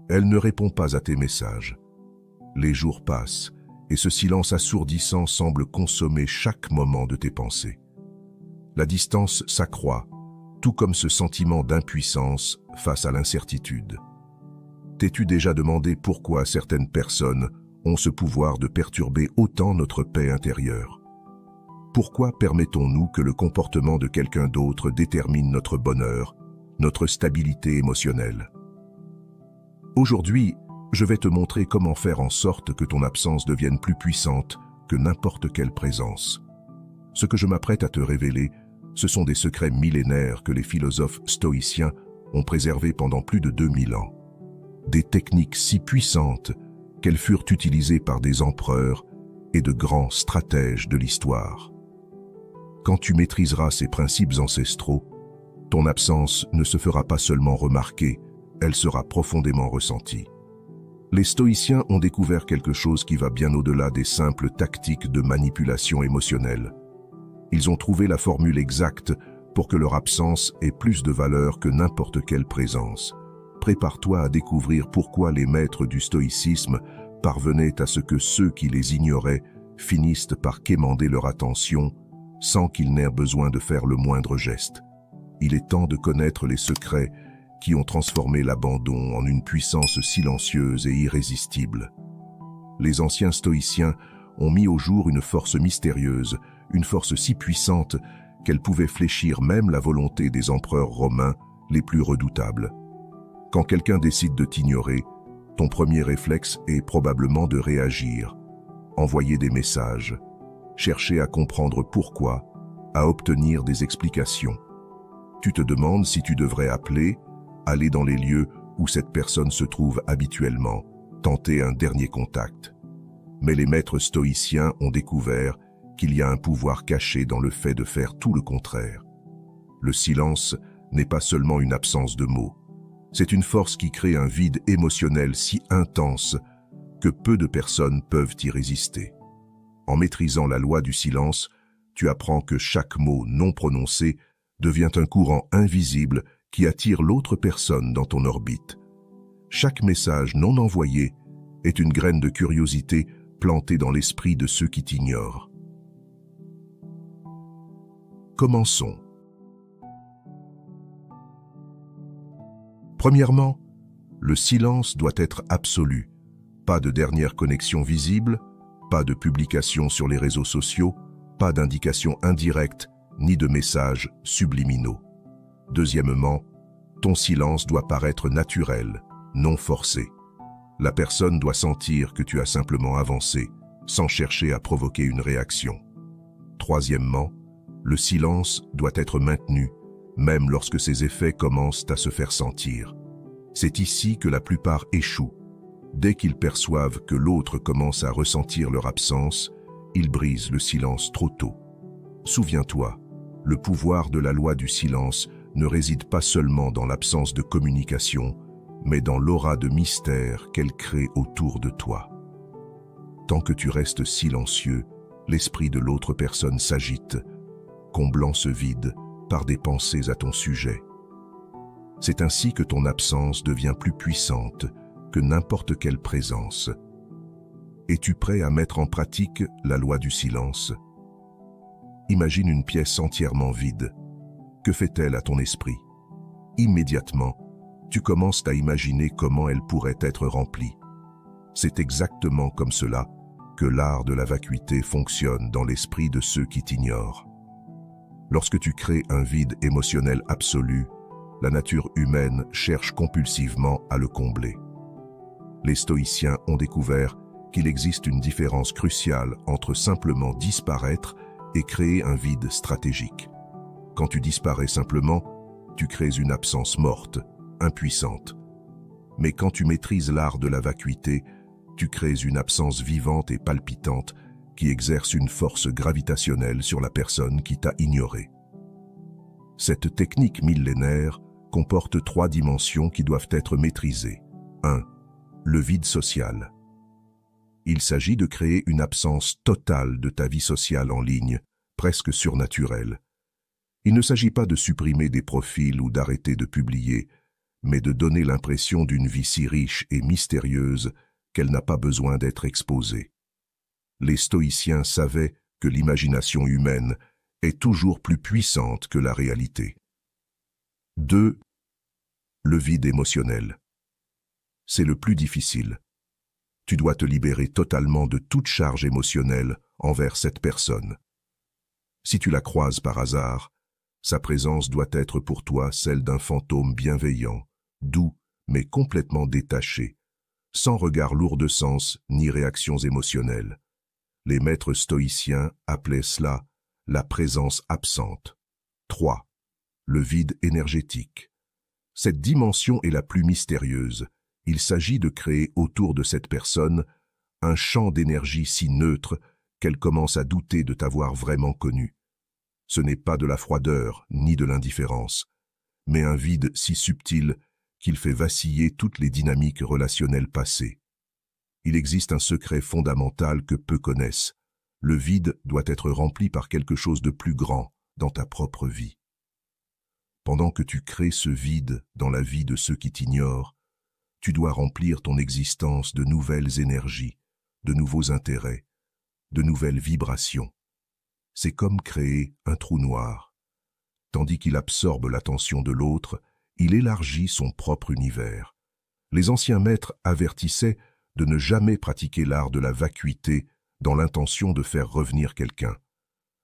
Elle ne répond pas à tes messages. Les jours passent, et ce silence assourdissant semble consommer chaque moment de tes pensées. La distance s'accroît, tout comme ce sentiment d'impuissance face à l'incertitude. T'es-tu déjà demandé pourquoi certaines personnes ont ce pouvoir de perturber autant notre paix intérieure? Pourquoi permettons-nous que le comportement de quelqu'un d'autre détermine notre bonheur, notre stabilité émotionnelle? Aujourd'hui, je vais te montrer comment faire en sorte que ton absence devienne plus puissante que n'importe quelle présence. Ce que je m'apprête à te révéler, ce sont des secrets millénaires que les philosophes stoïciens ont préservés pendant plus de 2000 ans. Des techniques si puissantes qu'elles furent utilisées par des empereurs et de grands stratèges de l'histoire. Quand tu maîtriseras ces principes ancestraux, ton absence ne se fera pas seulement remarquer, elle sera profondément ressentie. Les stoïciens ont découvert quelque chose qui va bien au-delà des simples tactiques de manipulation émotionnelle. Ils ont trouvé la formule exacte pour que leur absence ait plus de valeur que n'importe quelle présence. Prépare-toi à découvrir pourquoi les maîtres du stoïcisme parvenaient à ce que ceux qui les ignoraient finissent par quémander leur attention sans qu'ils n'aient besoin de faire le moindre geste. Il est temps de connaître les secrets qui ont transformé l'abandon en une puissance silencieuse et irrésistible. Les anciens stoïciens ont mis au jour une force mystérieuse, une force si puissante qu'elle pouvait fléchir même la volonté des empereurs romains les plus redoutables. Quand quelqu'un décide de t'ignorer, ton premier réflexe est probablement de réagir, envoyer des messages, chercher à comprendre pourquoi, à obtenir des explications. Tu te demandes si tu devrais appeler, aller dans les lieux où cette personne se trouve habituellement, tenter un dernier contact. Mais les maîtres stoïciens ont découvert qu'il y a un pouvoir caché dans le fait de faire tout le contraire. Le silence n'est pas seulement une absence de mots, c'est une force qui crée un vide émotionnel si intense que peu de personnes peuvent y résister. En maîtrisant la loi du silence, tu apprends que chaque mot non prononcé devient un courant invisible qui attire l'autre personne dans ton orbite. Chaque message non envoyé est une graine de curiosité plantée dans l'esprit de ceux qui t'ignorent. Commençons. Premièrement, le silence doit être absolu. Pas de dernière connexion visible, pas de publication sur les réseaux sociaux, pas d'indication indirecte, ni de messages subliminaux. Deuxièmement, ton silence doit paraître naturel, non forcé. La personne doit sentir que tu as simplement avancé, sans chercher à provoquer une réaction. Troisièmement, le silence doit être maintenu, même lorsque ses effets commencent à se faire sentir. C'est ici que la plupart échouent. Dès qu'ils perçoivent que l'autre commence à ressentir leur absence, ils brisent le silence trop tôt. Souviens-toi, le pouvoir de la loi du silence ne réside pas seulement dans l'absence de communication, mais dans l'aura de mystère qu'elle crée autour de toi. Tant que tu restes silencieux, l'esprit de l'autre personne s'agite, comblant ce vide par des pensées à ton sujet. C'est ainsi que ton absence devient plus puissante que n'importe quelle présence. Es-tu prêt à mettre en pratique la loi du silence? Imagine une pièce entièrement vide. Que fait-elle à ton esprit? Immédiatement, tu commences à imaginer comment elle pourrait être remplie. C'est exactement comme cela que l'art de la vacuité fonctionne dans l'esprit de ceux qui t'ignorent. Lorsque tu crées un vide émotionnel absolu, la nature humaine cherche compulsivement à le combler. Les stoïciens ont découvert qu'il existe une différence cruciale entre simplement disparaître et créer un vide stratégique. Quand tu disparais simplement, tu crées une absence morte, impuissante. Mais quand tu maîtrises l'art de la vacuité, tu crées une absence vivante et palpitante qui exerce une force gravitationnelle sur la personne qui t'a ignoré. Cette technique millénaire comporte 3 dimensions qui doivent être maîtrisées. 1. Le vide social. Il s'agit de créer une absence totale de ta vie sociale en ligne, presque surnaturelle. Il ne s'agit pas de supprimer des profils ou d'arrêter de publier, mais de donner l'impression d'une vie si riche et mystérieuse qu'elle n'a pas besoin d'être exposée. Les stoïciens savaient que l'imagination humaine est toujours plus puissante que la réalité. 2. Le vide émotionnel. C'est le plus difficile. Tu dois te libérer totalement de toute charge émotionnelle envers cette personne. Si tu la croises par hasard, sa présence doit être pour toi celle d'un fantôme bienveillant, doux, mais complètement détaché, sans regard lourd de sens ni réactions émotionnelles. Les maîtres stoïciens appelaient cela la présence absente. 3. Le vide énergétique. Cette dimension est la plus mystérieuse. Il s'agit de créer autour de cette personne un champ d'énergie si neutre qu'elle commence à douter de t'avoir vraiment connu. Ce n'est pas de la froideur ni de l'indifférence, mais un vide si subtil qu'il fait vaciller toutes les dynamiques relationnelles passées. Il existe un secret fondamental que peu connaissent. Le vide doit être rempli par quelque chose de plus grand dans ta propre vie. Pendant que tu crées ce vide dans la vie de ceux qui t'ignorent, tu dois remplir ton existence de nouvelles énergies, de nouveaux intérêts, de nouvelles vibrations. C'est comme créer un trou noir. Tandis qu'il absorbe l'attention de l'autre, il élargit son propre univers. Les anciens maîtres avertissaient de ne jamais pratiquer l'art de la vacuité dans l'intention de faire revenir quelqu'un.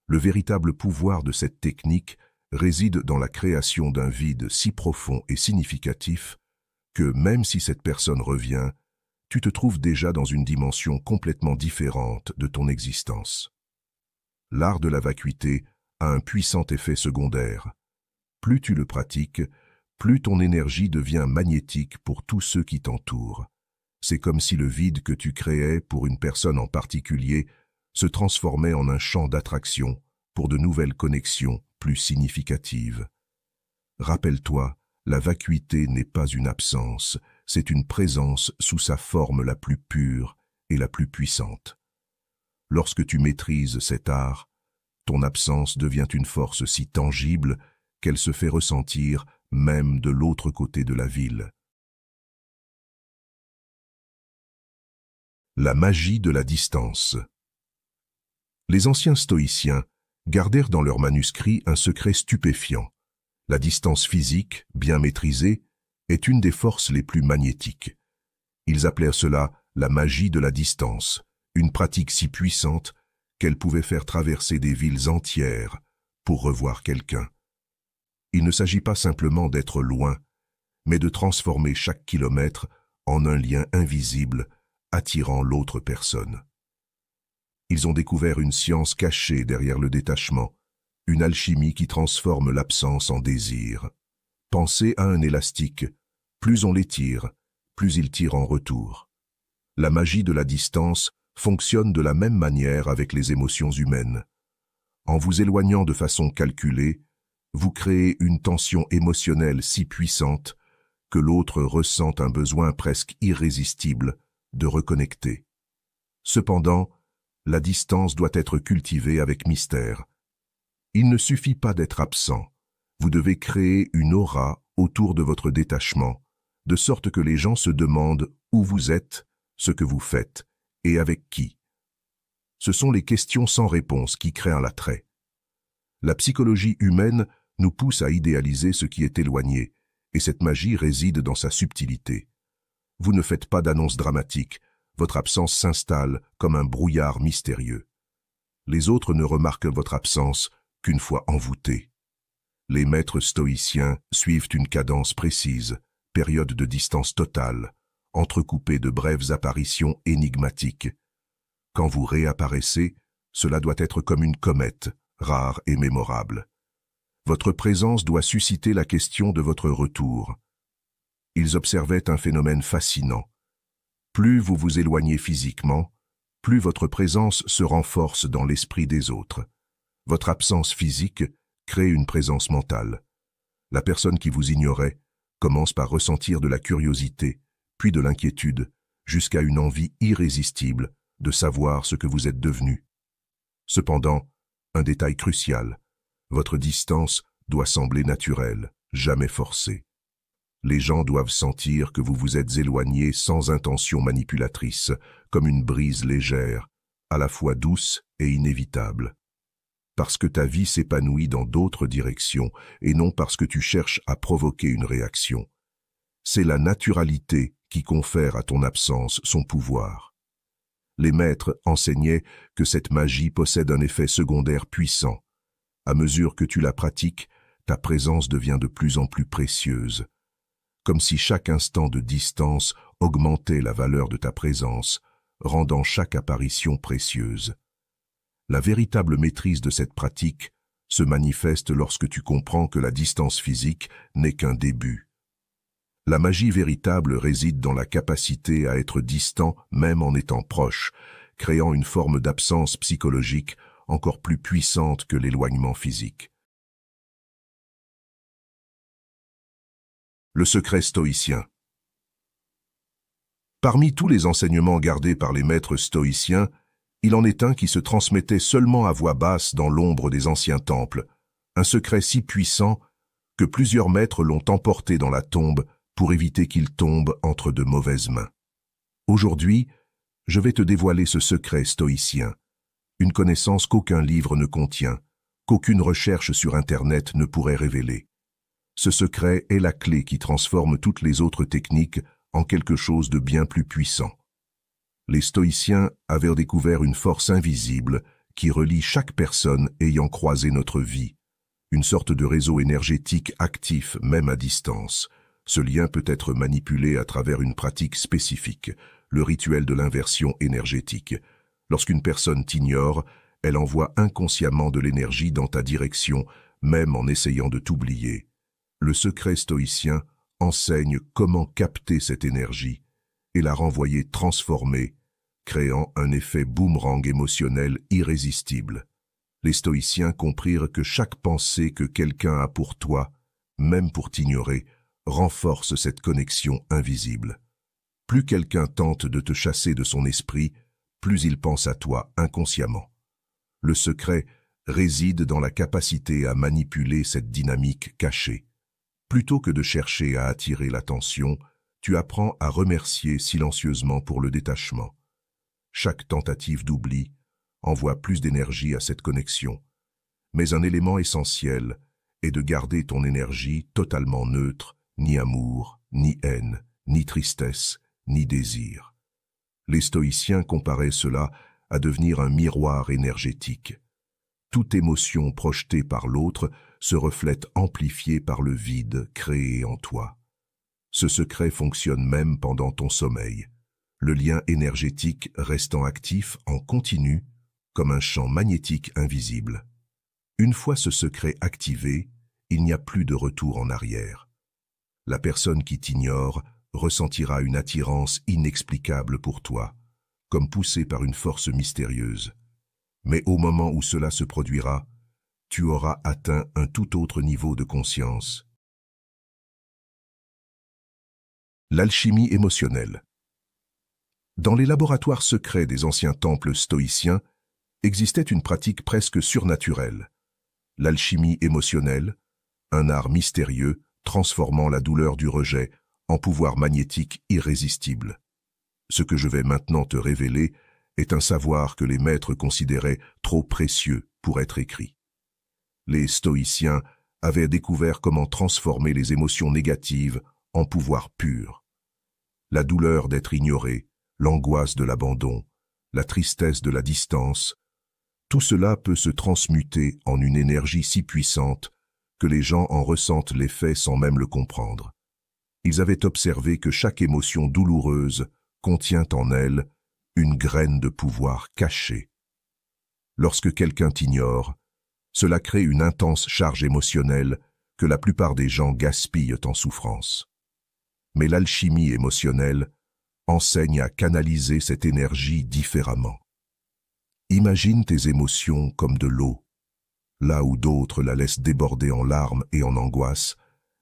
Le véritable pouvoir de cette technique réside dans la création d'un vide si profond et significatif que même si cette personne revient, tu te trouves déjà dans une dimension complètement différente de ton existence. L'art de la vacuité a un puissant effet secondaire. Plus tu le pratiques, plus ton énergie devient magnétique pour tous ceux qui t'entourent. C'est comme si le vide que tu créais pour une personne en particulier se transformait en un champ d'attraction pour de nouvelles connexions plus significatives. Rappelle-toi, la vacuité n'est pas une absence, c'est une présence sous sa forme la plus pure et la plus puissante. Lorsque tu maîtrises cet art, ton absence devient une force si tangible qu'elle se fait ressentir même de l'autre côté de la ville. La magie de la distance. Les anciens stoïciens gardèrent dans leurs manuscrits un secret stupéfiant. La distance physique, bien maîtrisée, est une des forces les plus magnétiques. Ils appelèrent cela la magie de la distance, une pratique si puissante qu'elle pouvait faire traverser des villes entières pour revoir quelqu'un. Il ne s'agit pas simplement d'être loin, mais de transformer chaque kilomètre en un lien invisible attirant l'autre personne. Ils ont découvert une science cachée derrière le détachement, une alchimie qui transforme l'absence en désir. Pensez à un élastique, plus on l'étire, plus il tire en retour. La magie de la distance fonctionne de la même manière avec les émotions humaines. En vous éloignant de façon calculée, vous créez une tension émotionnelle si puissante que l'autre ressent un besoin presque irrésistible de reconnecter. Cependant, la distance doit être cultivée avec mystère. Il ne suffit pas d'être absent. Vous devez créer une aura autour de votre détachement, de sorte que les gens se demandent où vous êtes, ce que vous faites et avec qui. Ce sont les questions sans réponse qui créent un attrait. La psychologie humaine nous pousse à idéaliser ce qui est éloigné, et cette magie réside dans sa subtilité. Vous ne faites pas d'annonce dramatique, votre absence s'installe comme un brouillard mystérieux. Les autres ne remarquent votre absence qu'une fois envoûtés. Les maîtres stoïciens suivent une cadence précise, période de distance totale, entrecoupée de brèves apparitions énigmatiques. Quand vous réapparaissez, cela doit être comme une comète, rare et mémorable. Votre présence doit susciter la question de votre retour. Ils observaient un phénomène fascinant. Plus vous vous éloignez physiquement, plus votre présence se renforce dans l'esprit des autres. Votre absence physique crée une présence mentale. La personne qui vous ignorait commence par ressentir de la curiosité, puis de l'inquiétude, jusqu'à une envie irrésistible de savoir ce que vous êtes devenu. Cependant, un détail crucial, votre distance doit sembler naturelle, jamais forcée. Les gens doivent sentir que vous vous êtes éloigné sans intention manipulatrice, comme une brise légère, à la fois douce et inévitable. Parce que ta vie s'épanouit dans d'autres directions et non parce que tu cherches à provoquer une réaction. C'est la naturalité qui confère à ton absence son pouvoir. Les maîtres enseignaient que cette magie possède un effet secondaire puissant. À mesure que tu la pratiques, ta présence devient de plus en plus précieuse. Comme si chaque instant de distance augmentait la valeur de ta présence, rendant chaque apparition précieuse. La véritable maîtrise de cette pratique se manifeste lorsque tu comprends que la distance physique n'est qu'un début. La magie véritable réside dans la capacité à être distant même en étant proche, créant une forme d'absence psychologique encore plus puissante que l'éloignement physique. Le secret stoïcien. Parmi tous les enseignements gardés par les maîtres stoïciens, il en est un qui se transmettait seulement à voix basse dans l'ombre des anciens temples, un secret si puissant que plusieurs maîtres l'ont emporté dans la tombe pour éviter qu'il tombe entre de mauvaises mains. Aujourd'hui, je vais te dévoiler ce secret stoïcien, une connaissance qu'aucun livre ne contient, qu'aucune recherche sur Internet ne pourrait révéler. Ce secret est la clé qui transforme toutes les autres techniques en quelque chose de bien plus puissant. Les stoïciens avaient découvert une force invisible qui relie chaque personne ayant croisé notre vie, une sorte de réseau énergétique actif même à distance. Ce lien peut être manipulé à travers une pratique spécifique, le rituel de l'inversion énergétique. Lorsqu'une personne t'ignore, elle envoie inconsciemment de l'énergie dans ta direction, même en essayant de t'oublier. Le secret stoïcien enseigne comment capter cette énergie et la renvoyer transformée, créant un effet boomerang émotionnel irrésistible. Les stoïciens comprirent que chaque pensée que quelqu'un a pour toi, même pour t'ignorer, renforce cette connexion invisible. Plus quelqu'un tente de te chasser de son esprit, plus il pense à toi inconsciemment. Le secret réside dans la capacité à manipuler cette dynamique cachée. Plutôt que de chercher à attirer l'attention, tu apprends à remercier silencieusement pour le détachement. Chaque tentative d'oubli envoie plus d'énergie à cette connexion. Mais un élément essentiel est de garder ton énergie totalement neutre, ni amour, ni haine, ni tristesse, ni désir. Les stoïciens comparaient cela à devenir un miroir énergétique. Toute émotion projetée par l'autre se reflète amplifiée par le vide créé en toi. Ce secret fonctionne même pendant ton sommeil, le lien énergétique restant actif en continu comme un champ magnétique invisible. Une fois ce secret activé, il n'y a plus de retour en arrière. La personne qui t'ignore ressentira une attirance inexplicable pour toi, comme poussée par une force mystérieuse. Mais au moment où cela se produira, tu auras atteint un tout autre niveau de conscience. L'alchimie émotionnelle. Dans les laboratoires secrets des anciens temples stoïciens, existait une pratique presque surnaturelle. L'alchimie émotionnelle, un art mystérieux transformant la douleur du rejet en pouvoir magnétique irrésistible. Ce que je vais maintenant te révéler est un savoir que les maîtres considéraient trop précieux pour être écrit. Les stoïciens avaient découvert comment transformer les émotions négatives en pouvoir pur. La douleur d'être ignoré, l'angoisse de l'abandon, la tristesse de la distance, tout cela peut se transmuter en une énergie si puissante que les gens en ressentent l'effet sans même le comprendre. Ils avaient observé que chaque émotion douloureuse contient en elle une graine de pouvoir cachée. Lorsque quelqu'un t'ignore, cela crée une intense charge émotionnelle que la plupart des gens gaspillent en souffrance. Mais l'alchimie émotionnelle enseigne à canaliser cette énergie différemment. Imagine tes émotions comme de l'eau. Là où d'autres la laissent déborder en larmes et en angoisse,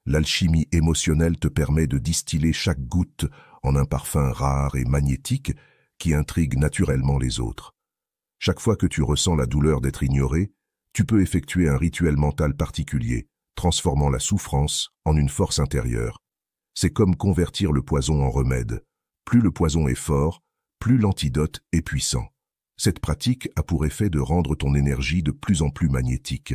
l'alchimie émotionnelle te permet de distiller chaque goutte en un parfum rare et magnétique qui intrigue naturellement les autres. Chaque fois que tu ressens la douleur d'être ignoré, tu peux effectuer un rituel mental particulier, transformant la souffrance en une force intérieure. C'est comme convertir le poison en remède. Plus le poison est fort, plus l'antidote est puissant. Cette pratique a pour effet de rendre ton énergie de plus en plus magnétique.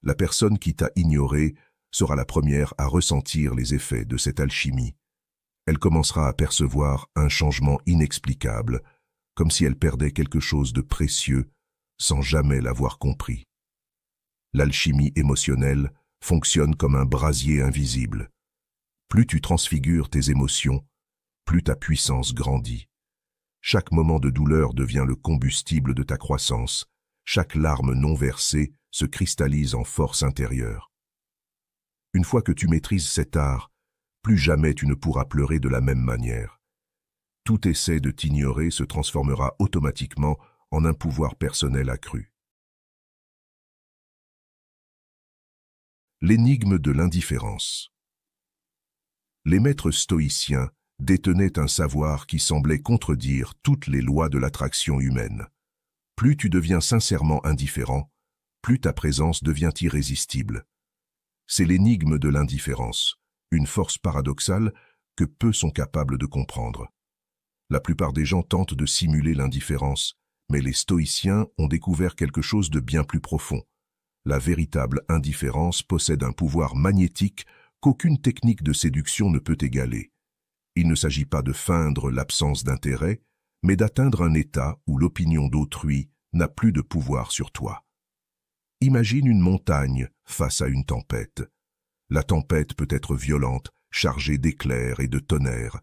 La personne qui t'a ignoré sera la première à ressentir les effets de cette alchimie. Elle commencera à percevoir un changement inexplicable, comme si elle perdait quelque chose de précieux sans jamais l'avoir compris. L'alchimie émotionnelle fonctionne comme un brasier invisible. Plus tu transfigures tes émotions, plus ta puissance grandit. Chaque moment de douleur devient le combustible de ta croissance. Chaque larme non versée se cristallise en force intérieure. Une fois que tu maîtrises cet art, plus jamais tu ne pourras pleurer de la même manière. Tout essai de t'ignorer se transformera automatiquement en un pouvoir personnel accru. L'énigme de l'indifférence. Les maîtres stoïciens détenaient un savoir qui semblait contredire toutes les lois de l'attraction humaine. Plus tu deviens sincèrement indifférent, plus ta présence devient irrésistible. C'est l'énigme de l'indifférence, une force paradoxale que peu sont capables de comprendre. La plupart des gens tentent de simuler l'indifférence, mais les stoïciens ont découvert quelque chose de bien plus profond. La véritable indifférence possède un pouvoir magnétique qu'aucune technique de séduction ne peut égaler. Il ne s'agit pas de feindre l'absence d'intérêt, mais d'atteindre un état où l'opinion d'autrui n'a plus de pouvoir sur toi. Imagine une montagne face à une tempête. La tempête peut être violente, chargée d'éclairs et de tonnerres,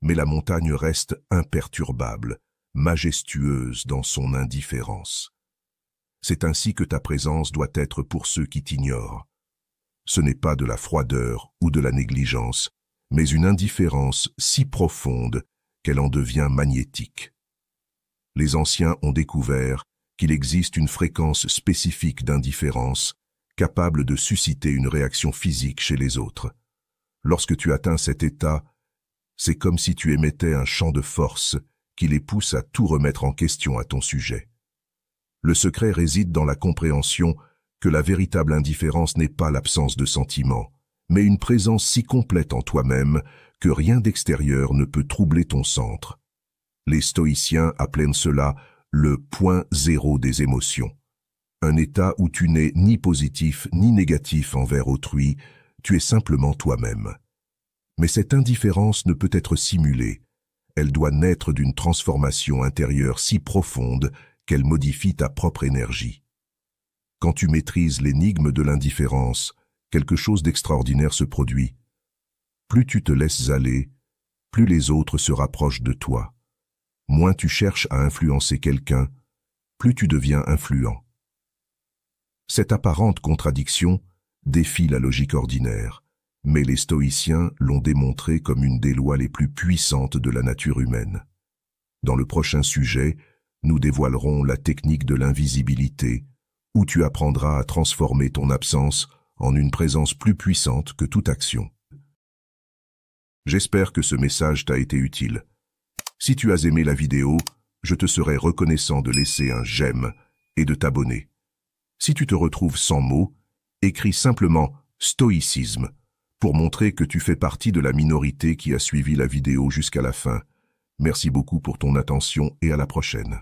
mais la montagne reste imperturbable, majestueuse dans son indifférence. C'est ainsi que ta présence doit être pour ceux qui t'ignorent. Ce n'est pas de la froideur ou de la négligence, mais une indifférence si profonde qu'elle en devient magnétique. Les anciens ont découvert qu'il existe une fréquence spécifique d'indifférence capable de susciter une réaction physique chez les autres. Lorsque tu atteins cet état, c'est comme si tu émettais un champ de force qui les pousse à tout remettre en question à ton sujet. Le secret réside dans la compréhension que la véritable indifférence n'est pas l'absence de sentiments, mais une présence si complète en toi-même que rien d'extérieur ne peut troubler ton centre. Les stoïciens appellent cela le point zéro des émotions. Un état où tu n'es ni positif ni négatif envers autrui, tu es simplement toi-même. Mais cette indifférence ne peut être simulée. Elle doit naître d'une transformation intérieure si profonde qu'elle modifie ta propre énergie. Quand tu maîtrises l'énigme de l'indifférence, quelque chose d'extraordinaire se produit. Plus tu te laisses aller, plus les autres se rapprochent de toi. Moins tu cherches à influencer quelqu'un, plus tu deviens influent. Cette apparente contradiction défie la logique ordinaire, mais les stoïciens l'ont démontré comme une des lois les plus puissantes de la nature humaine. Dans le prochain sujet, nous dévoilerons la technique de l'invisibilité, où tu apprendras à transformer ton absence en une présence plus puissante que toute action. J'espère que ce message t'a été utile. Si tu as aimé la vidéo, je te serai reconnaissant de laisser un j'aime et de t'abonner. Si tu te retrouves sans mots, écris simplement « stoïcisme » pour montrer que tu fais partie de la minorité qui a suivi la vidéo jusqu'à la fin. Merci beaucoup pour ton attention et à la prochaine.